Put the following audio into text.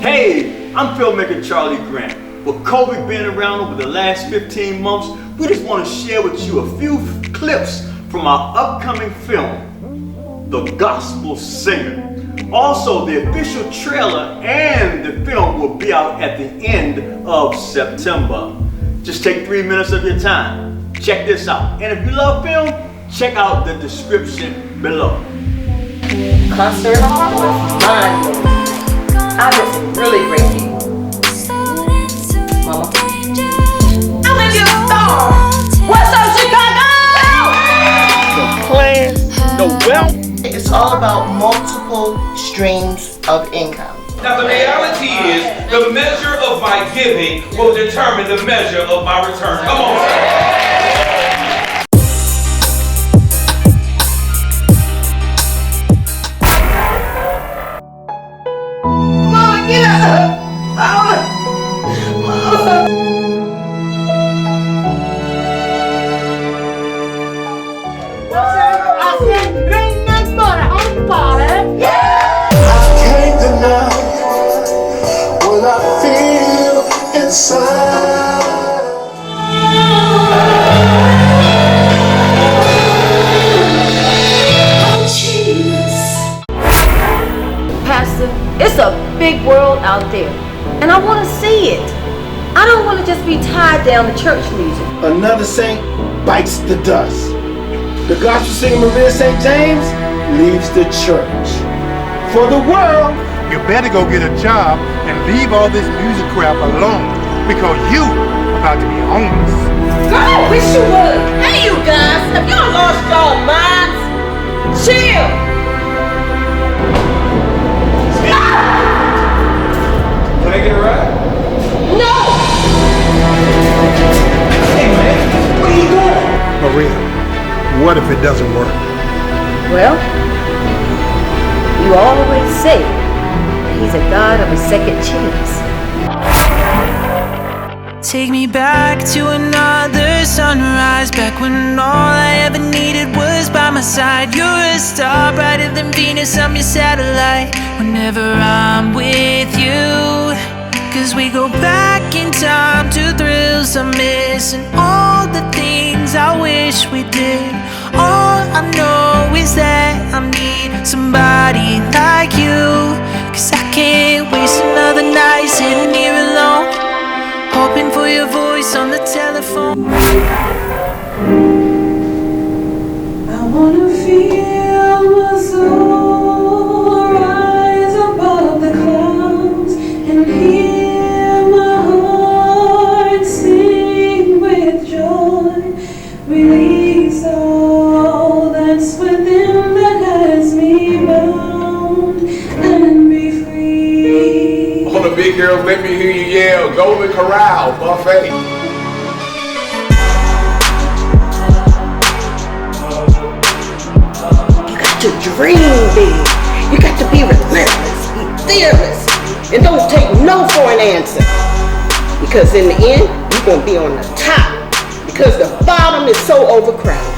Hey, I'm filmmaker Charlie Grant. With COVID being around over the last 15 months, we just want to share with you a few clips from our upcoming film, The Gospel Singer. Also, the official trailer and the film will be out at the end of September. Just take 3 minutes of your time. Check this out. And if you love film, check out the description below. Concert was mind-blowing. I was really great people. Mama, I'm gonna get a star. What's up, Chicago? The plan, the wealth. It's all about multiple streams of income. Now the reality is, the measure of my giving will determine the measure of my return. Come on. Get up! Mama! Mama! I said, bring that money on the party! Yeah! I can't deny what I feel inside. Oh, Jesus! Pastor, it's a big world out there, and I want to see it. I don't want to just be tied down to church music. Another saint bites the dust. The gospel singer Maria St. James leaves the church. For the world, you better go get a job and leave all this music crap alone, because you about to be homeless. Girl, I wish you would. Hey, you guys, have y'all lost y'all minds? Chill. Can I get a ride? No! Hey man, what are you doing? Maria, what if it doesn't work? Well, you always say that he's a God of a second chance. Take me back to another sunrise, back when all I ever needed was by my side. You're a star brighter than Venus, I'm your satellite whenever I'm with you. Cause we go back in time to thrills I miss, and all the things I wish we did. All I know is that I need somebody like you, cause I can't waste another night sitting here alone, hoping for your voice on the telephone. I wanna feel my soul rise above the clouds and hear my heart sing with joy. Release all that's within that has me bound and be free. All the big girls, let me hear you yell, Golden Corral, buffet. To dream big. You got to be relentless, be fearless, and don't take no for an answer. Because in the end, you're going to be on the top, because the bottom is so overcrowded.